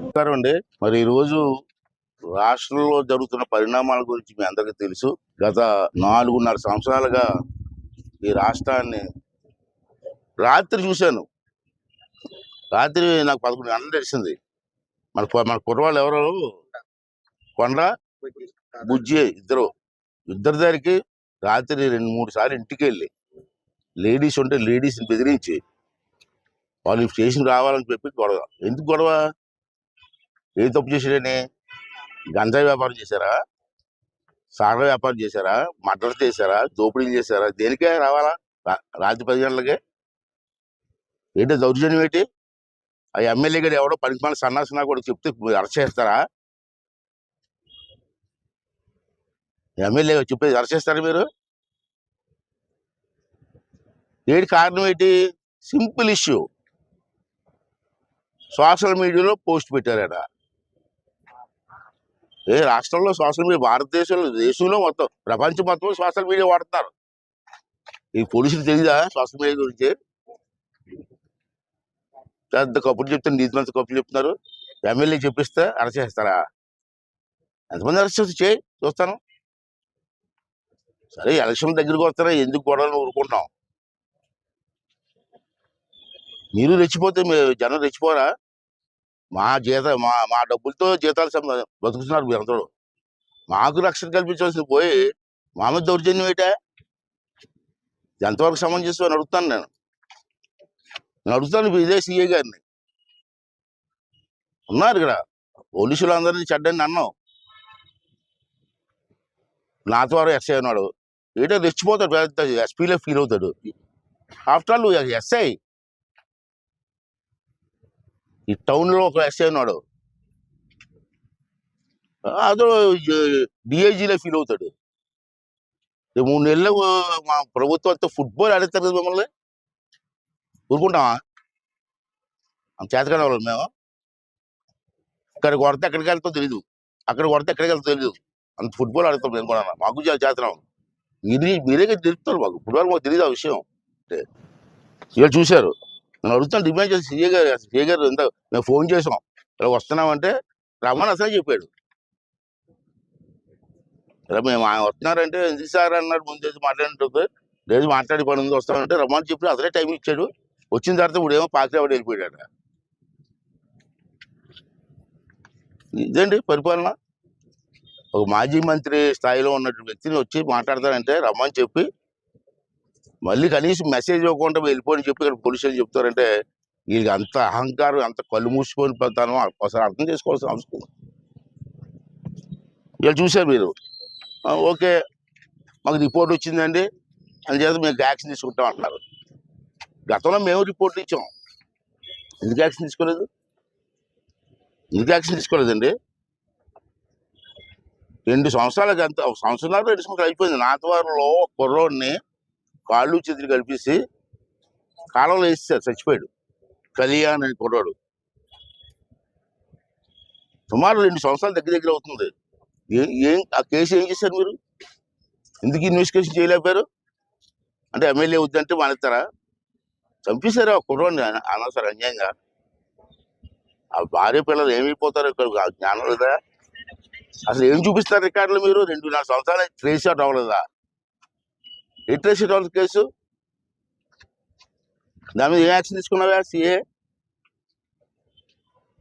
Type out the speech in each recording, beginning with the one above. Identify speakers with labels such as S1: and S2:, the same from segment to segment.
S1: నమస్కారం అండి. మరి ఈరోజు రాష్ట్రంలో జరుగుతున్న పరిణామాల గురించి మీ అందరికీ తెలుసు. గత 4.5 సంవత్సరాలుగా ఈ రాష్ట్రాన్ని రాత్రి చూశాను. రాత్రి నాకు 11 గంటలు తెలిసింది. మన కుర్రవాళ్ళు ఎవరు, కొండ బుజ్జి ఇద్దరు దగ్గరికి రాత్రి 2-3 సార్లు ఇంటికి వెళ్ళి లేడీస్ ఉంటే లేడీస్ని బెదిరించి వాళ్ళు స్టేషన్ రావాలని చెప్పి గొడవ. ఎందుకు గొడవ? ఏ తప్పు చేశాడని? గంజాయి వ్యాపారం చేశారా, సారా వ్యాపారం చేశారా, మర్డర్ చేశారా, దోపిడీలు చేశారా? దేనికే రావాలా రాత్రి 10 గంటలకే? ఏంటో దౌర్జన్యం ఏంటి? ఆ ఎమ్మెల్యే గారు ఎవడో పనికిమాల సన్నాసనా కూడా చెప్తే అరెస్ట్ చేస్తారా? ఎమ్మెల్యే చెప్పేది అరెస్ట్ చేస్తారా మీరు? ఏంటి కారణం ఏంటి? Simple issue. సోషల్ మీడియాలో పోస్ట్ పెట్టారట. రాష్ట్రంలో సోషల్ మీడియా, దేశంలో మొత్తం ప్రపంచం మొత్తం సోషల్ మీడియా వాడుతున్నారు. ఈ పోలీసులు తెలియదా సోషల్ మీడియా గురించి? పెద్ద కప్పులు చెప్తారు, నీతి మంత్రి కప్పులు చెప్తున్నారు. ఎమ్మెల్యే చెప్పిస్తే అరెస్ట్ చేస్తారా? ఎంతమంది అరెస్ట్ చేసి చూస్తాను. సరే, ఎలక్షన్ దగ్గరికి వస్తారా, ఎందుకు గొడవలు ఊరుకుంటాం? మీరు రెచ్చిపోతే జనం రెచ్చిపోరా? మా డబ్బులతో జీతాలు బతుకుతున్నారు మీరు అందరూ. మాకు రక్షణ కల్పించవలసింది పోయి మా మీద దౌర్జన్యం ఏంటా? ఎంతవరకు సమంజసం అని అడుగుతాను. నేను అడుగుతాను ఇదే సిఐ గారిని. ఉన్నారు ఇక్కడ పోలీసులు అందరినీ చెడ్డని అన్నాం. నా ద్వారా ఎస్ఐ ఉన్నాడు. ఏంటో రెచ్చిపోతాడు, పెద్ద ఎస్పీలో ఫీల్ అవుతాడు. After all SI. ఈ టౌన్లో ఒక ఎస్ఐ ఉన్నాడు, అదో డిఐజీలో ఫీల్ అవుతాడు. 3 నెలలు మా ప్రభుత్వంతో ఫుట్బాల్ ఆడతారు కదా, మిమ్మల్ని ఊరుకుంటామా? చేతకాని వాళ్ళు మేము. ఇక్కడ కొడితే ఎక్కడికి వెళ్తాం తెలీదు, అక్కడ కొడితే ఎక్కడికి వెళ్తాం తెలీదు. అంత ఫుట్బాల్ ఆడతాం మేము కూడా. మాకు చేతనాం. మీరే తెలుపుతారు మాకు. ఫుట్బాల్ మాకు తెలియదు ఆ విషయం. ఇవాళ చూశారు. నేను అడుగుతాను, డిమాండ్ చేసి సిఏ గారు ఎంత మేము ఫోన్ చేసాం, ఇలా వస్తున్నామంటే రమ్మని అసలు చెప్పాడు. ఇలా మేము వస్తున్నారంటే ఎందుకు సార్ అన్నాడు. ముందు మాట్లాడినట్టు లేదు, మాట్లాడి పని ఉంది వస్తామంటే రమ్మని చెప్పి అసలే టైం ఇచ్చాడు. వచ్చిన తర్వాత ఇప్పుడు ఏమో పాకిరావాడు వెళ్ళిపోయాడు. ఇదండి పరిపాలన. ఒక మాజీ మంత్రి స్థాయిలో ఉన్నటువంటి వ్యక్తిని వచ్చి మాట్లాడతారంటే రమ్మని చెప్పి మళ్ళీ కనీసం మెసేజ్ ఇవ్వకుండా వెళ్ళిపోని చెప్పి ఇక్కడ పోలీసులు చెప్తారంటే వీళ్ళకి అంత అహంకారం, అంత కళ్ళు మూసుకొని పోతాను ఒకసారి అర్థం చేసుకోవాల్సిన అవసరం. వీళ్ళు చూశారు మీరు. ఓకే, మాకు రిపోర్ట్ వచ్చిందండి అని చేత మేము యాక్షన్ తీసుకుంటాం అంటున్నారు. గతంలో మేము రిపోర్ట్లు ఇచ్చాం. ఎందుకు యాక్షన్ తీసుకోలేదండి? 2 సంవత్సరాలకి అంత సంవత్సరాలు 2 సంవత్సరాలు అయిపోయింది. నాతవారులో కుర్రోడిని కాళ్ళు చేతులు కలిపేసి కాలంలో వేసేసారు, చచ్చిపోయాడు. కళ్యాణ్ అని కుర్రాడు. సుమారు 2 సంవత్సరాలు దగ్గర అవుతుంది. ఆ కేసు ఏం చేశారు మీరు? ఎందుకు ఇన్వెస్టిగేషన్ చేయలేకపోయారు? అంటే ఎమ్మెల్యే వద్దంటే మానేస్తారా? చంపేశారు ఆ కుర్రాడిని అనవసరం అన్యాయంగా. ఆ భార్య పిల్లలు ఏమైపోతారు? ఇక్కడ జ్ఞానం లేదా? అసలు ఏం చూపిస్తారు రికార్డులు మీరు? 2.5 సంవత్సరాలు ట్రేస్ అవుట్ అవ్వలేదా? ఏ ట్రేస్ అవుట్ అవ్వలేదు కేసు? దాని మీద ఏ యాక్షన్ తీసుకున్నావా సిఏ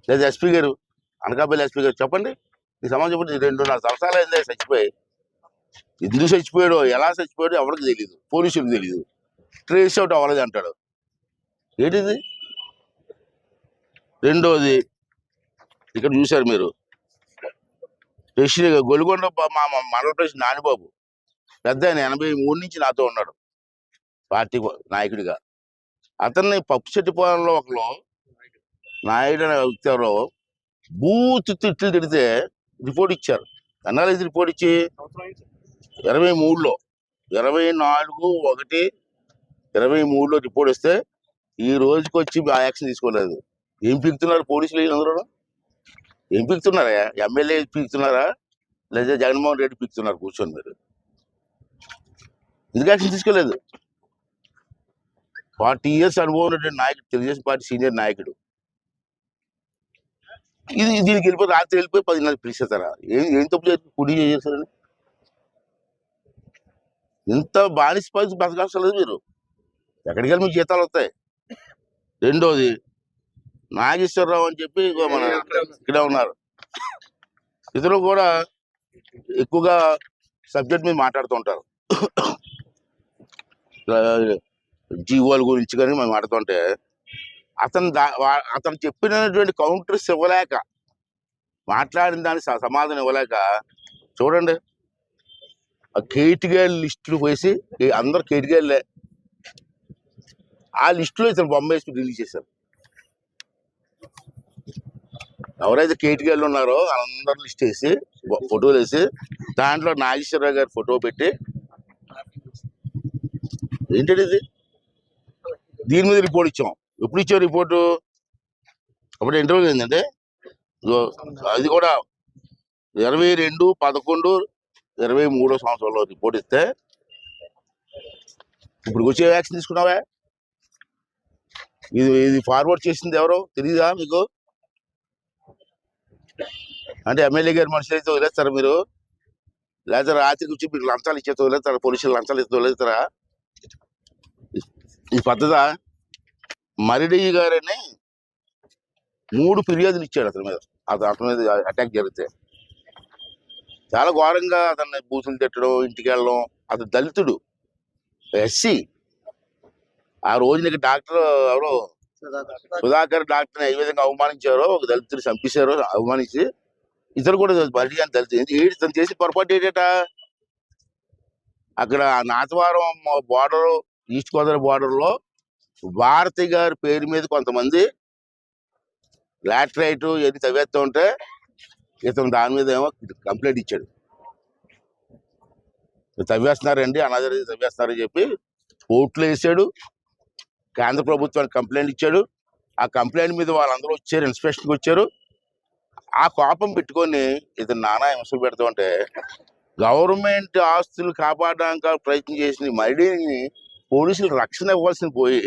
S1: లేదా ఎస్పీ గారు, అనకాపల్లి ఎస్పీ గారు? చెప్పండి, ఈ సమాజం చెప్పండి. 2.5 సంవత్సరాలు అయిందే చచ్చిపోయి. ఎందుకు చచ్చిపోయాడో, ఎలా చచ్చిపోయాడో ఎవరికి తెలియదు, పోలీసులకు తెలియదు. ట్రేస్ అవుట్ అవ్వలేదు అంటాడు. ఏంటిది? రెండోది, ఇక్కడ చూశారు మీరు, గొలుగొండ మా మండల ప్రెసిడెంట్ నానిబాబు, పెద్ద ఆయన 83 నుంచి నాతో ఉన్నాడు పార్టీ నాయకుడిగా. అతన్ని పప్పుచెట్టిపాలెంలో ఒకరు నాయుడు అనే వ్యక్తిలో బూత్ తిట్లు తిడితే రిపోర్ట్ ఇచ్చారు. ఎన్నాళ్ళు ఇది రిపోర్ట్ ఇచ్చి? 23లో 24/1/23లో రిపోర్ట్ ఇస్తే ఈ రోజుకి వచ్చి ఆ యాక్షన్ తీసుకోలేదు. ఏం పీకుతున్నారు పోలీసులు? అందరూ ఏం పీకుతున్నారా? ఎమ్మెల్యే పీకుతున్నారా లేదా జగన్మోహన్ రెడ్డి పీకుతున్నారు కూర్చొని? మీరు ఎందుకు యాక్షన్ తీసుకోలేదు? 40 years అనుభవం ఉన్నటువంటి నాయకుడు, తెలుగుదేశం పార్టీ సీనియర్ నాయకుడు. దీనికి వెళ్ళిపోయి రాత్రి వెళ్ళిపోయి 10:30 పిలిచేస్తారా? ఏం తప్పు చేసి కుడి చేస్తారని? ఇంత బానిస పరిస్థితి బతకాల్సిన లేదు మీరు. ఎక్కడికి వెళ్ళి మీకు జీతాలు వస్తాయి. రెండోది, నాగేశ్వరరావు అని చెప్పి మన ఇక్కడే ఉన్నారు, ఇతరు కూడా ఎక్కువగా సబ్జెక్ట్ మీద మాట్లాడుతూ ఉంటారు. జీవోల గురించి కానీ మనం మాట్లాడుతుంటే అతను చెప్పినటువంటి కౌంటర్స్ ఇవ్వలేక, మాట్లాడిన దానికి సమాధానం ఇవ్వలేక, చూడండి ఆ కేటిగాళ్ళ లిస్టులు వేసి అందరు కేటిగాళ్ళే, ఆ లిస్టులో ఇతను బొమ్మ వేసి రిలీజ్ చేశారు. ఎవరైతే కేటిగాళ్ళు ఉన్నారో అందరు లిస్ట్ వేసి ఫోటోలు వేసి దాంట్లో నాగేశ్వరరావు గారి ఫోటో పెట్టి, ఏంటంటే ఇది? దీని మీద రిపోర్ట్ ఇచ్చాం. ఎప్పుడు ఇచ్చాం రిపోర్టు? అప్పుడు ఇంటర్వ్యూ ఏంటంటే అది కూడా 22/11/23 సంవత్సరంలో రిపోర్ట్ ఇస్తే, ఇప్పుడు వచ్చే యాక్షన్ తీసుకున్నావా? ఇది ఫార్వర్డ్ చేసింది ఎవరో తెలియదా మీకు? అంటే ఎమ్మెల్యే గారి మనుషులు అయితే వదిలేస్తారా మీరు? లేదా రాత్రికి వచ్చి మీకు లంచాలు ఇచ్చేతో వదిలేస్తారా? పోలీసులు లంచాలు ఇస్తే వదిలేస్తారా? ఈ పద్ధత. మరిడి గారని 3 ఫిర్యాదులు ఇచ్చాడు అతని మీద. అతని మీద అటాక్ జరిగితే చాలా ఘోరంగా అతన్ని బూతులు తిట్టడం, ఇంటికి వెళ్ళడం. అతను దళితుడు, ఎస్సీ. ఆ రోజు నీకు డాక్టర్ ఎవరో సుధాకర్ డాక్టర్ని ఏ విధంగా అవమానించారో, ఒక దళితుడు చంపేశారో అవమానించి, ఇతరు కూడా బయట దళితుడు తను చేసి పొరపాటు ఏంటట, అక్కడ నాతవరం బార్డర్, ఈస్ట్ గోదావరి బార్డర్లో భారతి గారి పేరు మీద కొంతమంది లాటరైట్ ఎన్ని తవ్వేస్తూ ఉంటే ఇతను దాని మీద ఏమో కంప్లైంట్ ఇచ్చాడు. తవ్వేస్తున్నారండి, అనాథరి తవ్వేస్తున్నారని చెప్పి కోర్టులో వేసాడు. కేంద్ర ప్రభుత్వానికి కంప్లైంట్ ఇచ్చాడు. ఆ కంప్లైంట్ మీద వాళ్ళందరూ వచ్చారు, ఇన్స్పెక్షన్కి వచ్చారు. ఆ కోపం పెట్టుకొని ఇతను నానా హింసలు పెడుతూ ఉంటే, గవర్నమెంట్ ఆస్తులు కాపాడడానికి ప్రయత్నం చేసిన మరిడిని పోలీసులు రక్షణ ఇవ్వాల్సిన పోయి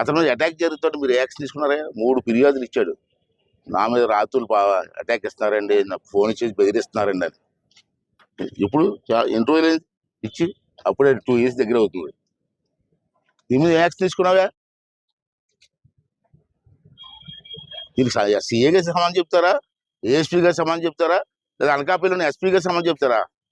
S1: అతని మీద అటాక్ జరుగుతుంటే మీరు యాక్షన్ తీసుకున్నారా? 3 ఫిర్యాదులు ఇచ్చాడు. నా మీద రాత్రులు అటాక్ ఇస్తున్నారండి, నాకు ఫోన్ చేసి బెదిరిస్తున్నారండి అని. ఇప్పుడు ఎన్ని రోజులు ఇచ్చి అప్పుడే 2 years దగ్గర అవుతుంది. దీని మీద యాక్షన్ తీసుకున్నావా? దీనికి సీఏ గారి సమాధానం చెప్తారా? ఏఎస్పీ గారి సమాధానం చెప్తారా? లేదా అనకాపల్లిలోని ఎస్పీ గారి సమాధానం చెప్తారా?